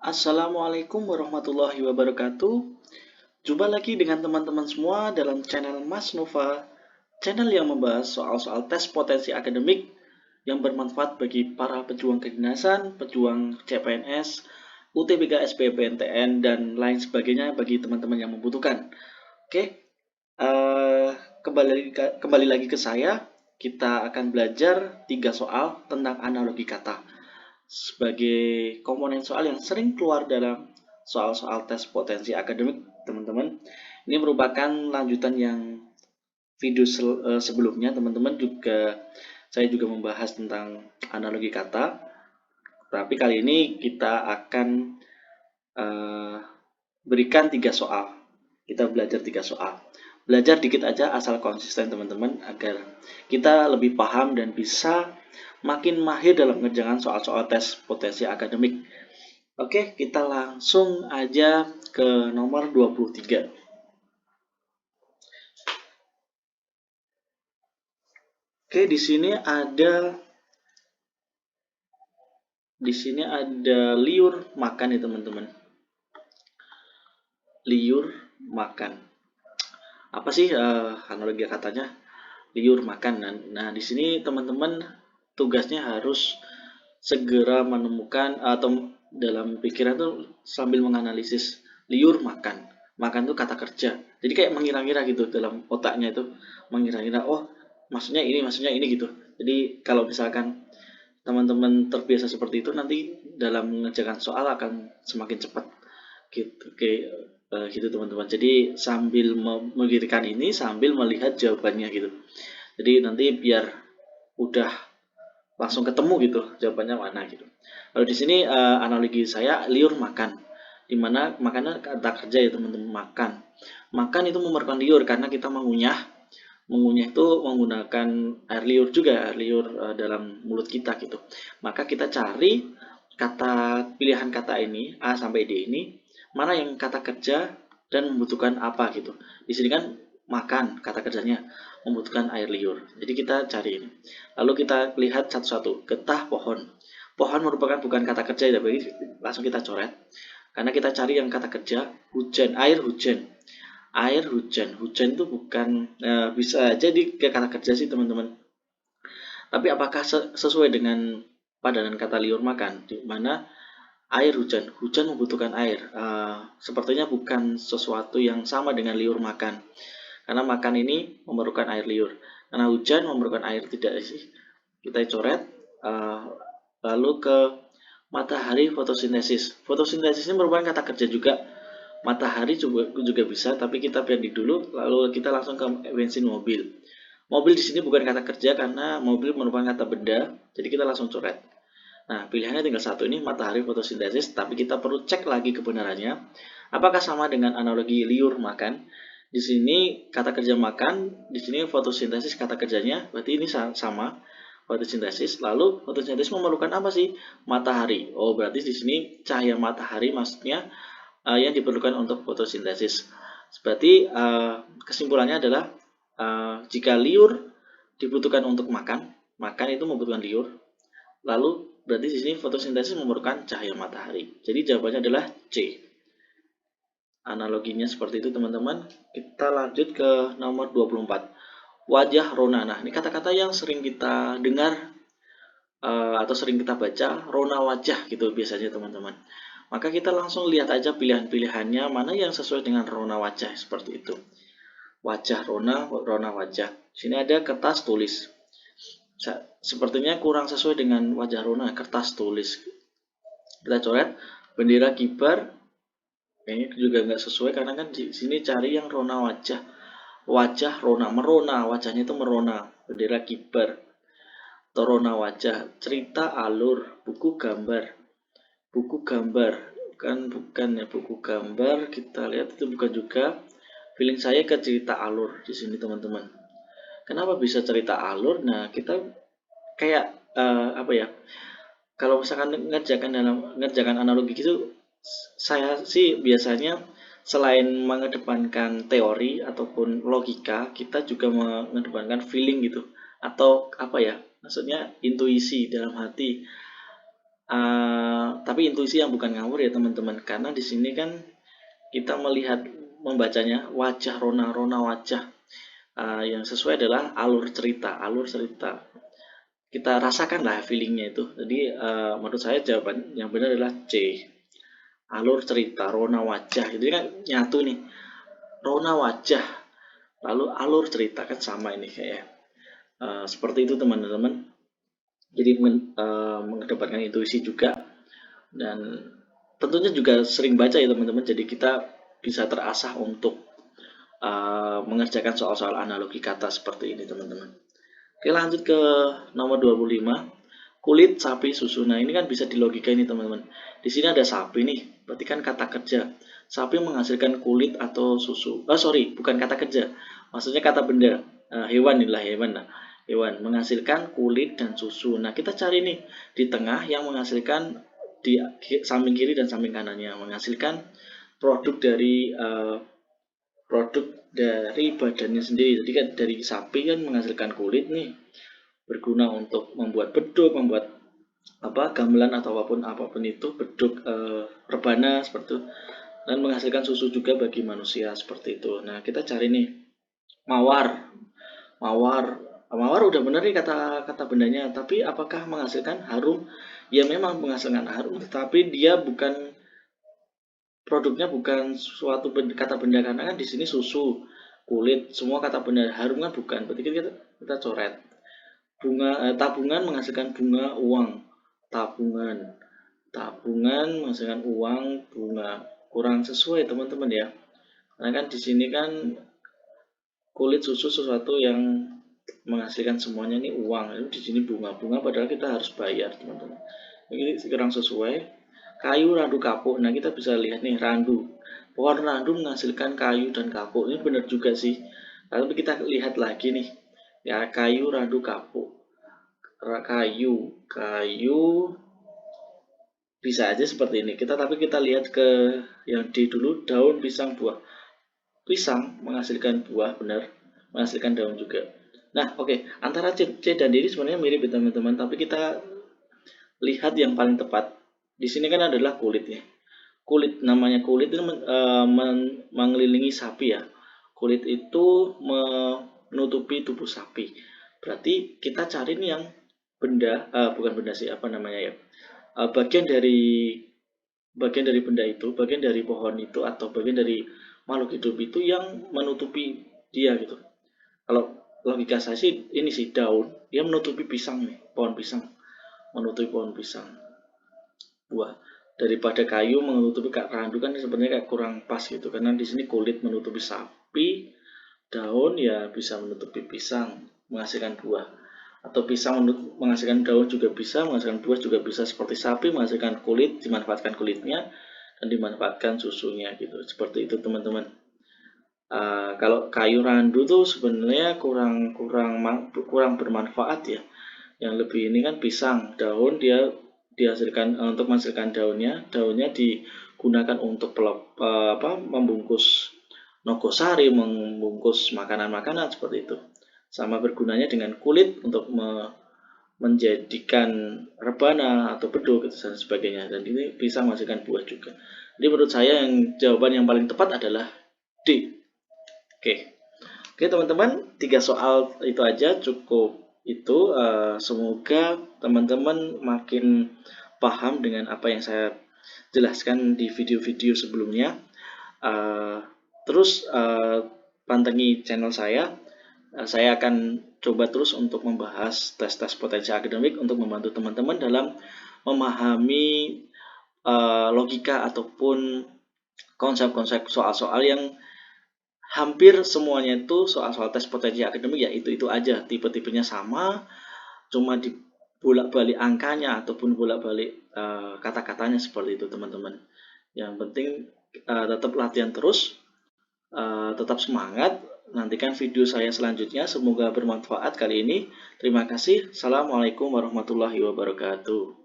Assalamualaikum warahmatullahi wabarakatuh. Jumpa lagi dengan teman-teman semua dalam channel Mas Nova, channel yang membahas soal-soal tes potensi akademik yang bermanfaat bagi para pejuang kedinasan, pejuang CPNS, UTBK SBMPTN, dan lain sebagainya bagi teman-teman yang membutuhkan. Oke, kembali lagi ke saya. Kita akan belajar 3 soal tentang analogi kata sebagai komponen soal yang sering keluar dalam soal-soal tes potensi akademik, teman-teman. Ini merupakan lanjutan yang video sebelumnya, teman-teman. Saya juga membahas tentang analogi kata, tapi kali ini kita akan berikan 3 soal. Kita belajar 3 soal. Belajar dikit aja asal konsisten, teman-teman, agar kita lebih paham dan bisa makin mahir dalam mengerjakan soal-soal tes potensi akademik. Oke, kita langsung aja ke nomor 23. Oke, di sini ada liur makan ya, teman-teman. Liur makan. Apa sih analogi katanya? Liur makan. Nah, di sini teman-teman tugasnya harus segera menemukan atau dalam pikiran tuh sambil menganalisis liur makan. Makan tuh kata kerja. Jadi kayak mengira-ngira gitu dalam otaknya itu, mengira-ngira, oh maksudnya ini gitu. Jadi kalau misalkan teman-teman terbiasa seperti itu, nanti dalam mengerjakan soal akan semakin cepat gitu. Oke, gitu teman-teman. Jadi sambil memikirkan ini sambil melihat jawabannya gitu. Jadi nanti biar udah langsung ketemu gitu jawabannya mana gitu. Kalau di sini analogi saya liur makan, dimana makannya kata kerja ya teman-teman. Makan itu memerlukan liur karena kita mengunyah itu menggunakan air liur juga, air liur dalam mulut kita gitu. Maka kita cari pilihan kata ini A sampai D ini mana yang kata kerja dan membutuhkan apa gitu. Di sini kan makan kata kerjanya, membutuhkan air liur. Jadi kita cari ini. Lalu kita lihat satu-satu. Getah pohon. Pohon merupakan bukan kata kerja ya, tapi langsung kita coret. Karena kita cari yang kata kerja, hujan, air hujan. Air hujan. Hujan itu bukan bisa jadi kata kerja sih, teman-teman. Tapi apakah sesuai dengan padanan kata liur makan, di mana air hujan membutuhkan air. Sepertinya bukan sesuatu yang sama dengan liur makan, karena makan ini memerlukan air liur. Karena hujan memerlukan air, tidak sih. Kita coret. Lalu ke matahari fotosintesis. Fotosintesis ini merupakan kata kerja juga. Matahari juga bisa, tapi kita pending dulu. Lalu kita langsung ke bensin mobil. Mobil di sini bukan kata kerja karena mobil merupakan kata benda, jadi kita langsung coret. Nah, pilihannya tinggal satu ini, matahari fotosintesis, tapi kita perlu cek lagi kebenarannya. Apakah sama dengan analogi liur makan? Di sini kata kerja makan, di sini fotosintesis kata kerjanya, berarti ini sama fotosintesis. Lalu fotosintesis memerlukan apa sih? Matahari. Oh, berarti di sini cahaya matahari maksudnya yang diperlukan untuk fotosintesis. Berarti kesimpulannya adalah jika liur dibutuhkan untuk makan itu membutuhkan liur. Lalu berarti di sini fotosintesis memerlukan cahaya matahari. Jadi jawabannya adalah C. Analoginya seperti itu, teman-teman. Kita lanjut ke nomor 24. Wajah Rona. Nah, ini kata-kata yang sering kita dengar atau sering kita baca, Rona wajah gitu biasanya, teman-teman. Maka kita langsung lihat aja pilihan-pilihannya mana yang sesuai dengan Rona wajah seperti itu. Wajah Rona wajah. Sini ada kertas tulis. Sepertinya kurang sesuai dengan wajah Rona, kertas tulis. Kita coret bendera kibar. Kayaknya juga nggak sesuai karena kan di sini cari yang Rona wajah. Wajah Rona, merona, wajahnya itu merona. Bendera kibar. Torona wajah, cerita alur, buku gambar. Buku gambar, bukan ya, buku gambar. Kita lihat itu bukan juga. Feeling saya ke cerita alur di sini, teman-teman. Kenapa bisa cerita alur? Nah, kita kayak apa ya? Kalau misalkan ngerjakan analogi gitu, saya sih biasanya selain mengedepankan teori ataupun logika, kita juga mengedepankan feeling gitu, atau apa ya? Maksudnya intuisi dalam hati. Tapi intuisi yang bukan ngawur ya teman-teman, karena di sini kan kita melihat membacanya wajah Rona wajah yang sesuai adalah alur cerita. Kita rasakan lah feelingnya itu. Jadi menurut saya jawaban yang benar adalah C, alur cerita Rona wajah. Jadi kan nyatu nih, Rona wajah lalu alur cerita, kan sama ini kayak seperti itu teman-teman. Jadi mengedepankan intuisi juga, dan tentunya juga sering baca ya teman-teman. Jadi kita bisa terasah untuk mengerjakan soal-soal analogi kata seperti ini teman-teman. Oke, lanjut ke nomor 25. Kulit, sapi, susu. Nah, ini kan bisa dilogika ini teman-teman. Di sini ada sapi nih, berarti kan kata kerja. Sapi menghasilkan kulit atau susu. Bukan kata kerja. Maksudnya kata benda. Hewan inilah hewan. Nah, hewan menghasilkan kulit dan susu. Nah, kita cari nih di tengah yang menghasilkan, di samping kiri dan samping kanannya menghasilkan produk dari badannya sendiri. Jadi kan dari sapi kan menghasilkan kulit nih, berguna untuk membuat beduk, membuat gamelan atau apapun itu, beduk rebana seperti itu, dan menghasilkan susu juga bagi manusia seperti itu. Nah, kita cari nih mawar. Mawar udah bener nih kata bendanya, tapi apakah menghasilkan harum? Ya memang menghasilkan harum, tetapi dia bukan, produknya bukan suatu kata benda, karena kan di sini susu, kulit, semua kata benda. Harum kan bukan, berarti kita coret. Tabungan menghasilkan bunga, uang. Tabungan menghasilkan uang, bunga. Kurang sesuai teman-teman ya, karena kan di sini kan kulit, susu, sesuatu yang menghasilkan semuanya ini uang. Di sini bunga padahal kita harus bayar teman-teman. Ini kurang sesuai. Kayu, randu, kapuk. Nah, kita bisa lihat nih randu. Pohon randu menghasilkan kayu dan kapuk. Ini benar juga sih. Lalu kita lihat lagi nih. Ya, kayu, randu, kapuk. Kayu bisa aja seperti ini. Tapi kita lihat ke yang D dulu, daun, pisang, buah. Pisang menghasilkan buah, benar. Menghasilkan daun juga. Nah, oke. Antara C dan D ini sebenarnya mirip ya teman-teman, tapi kita lihat yang paling tepat. Di sini kan adalah kulit ya. Namanya kulit itu mengelilingi sapi ya. Kulit itu menutupi tubuh sapi. Berarti kita cari nih yang benda, bukan benda sih, bagian dari benda itu, bagian dari pohon itu atau bagian dari makhluk hidup itu yang menutupi dia gitu. Kalau logika saya sih ini sih, daun, dia menutupi pisang nih, pohon pisang, menutupi pohon pisang, buah. Daripada kayu menutupi randu kan sebenarnya kayak kurang pas gitu, karena di sini kulit menutupi sapi, daun ya bisa menutupi pisang, menghasilkan buah, atau pisang menghasilkan daun juga bisa, menghasilkan buah juga bisa, seperti sapi menghasilkan kulit, dimanfaatkan kulitnya dan dimanfaatkan susunya gitu. Seperti itu teman-teman. Kalau kayu randu tuh sebenarnya kurang bermanfaat ya. Yang lebih ini kan pisang, daun dia dihasilkan untuk menghasilkan daunnya digunakan untuk membungkus nogosari, membungkus makanan-makanan seperti itu. Sama bergunanya dengan kulit untuk menjadikan rebana atau beduk dan sebagainya, dan ini bisa menghasilkan buah juga. Jadi menurut saya jawaban yang paling tepat adalah D. Oke teman-teman, 3 soal itu aja cukup. Itu semoga teman-teman makin paham dengan apa yang saya jelaskan di video-video sebelumnya. Terus pantengi channel saya. Saya akan coba terus untuk membahas tes-tes potensi akademik untuk membantu teman-teman dalam memahami logika ataupun konsep-konsep soal-soal yang hampir semuanya itu soal-soal tes potensi akademik ya itu aja, tipe-tipenya sama, cuma di bolak-balik angkanya ataupun bolak-balik kata-katanya seperti itu teman-teman. Yang penting tetap latihan terus, tetap semangat. Nantikan video saya selanjutnya, semoga bermanfaat kali ini. Terima kasih. Assalamualaikum warahmatullahi wabarakatuh.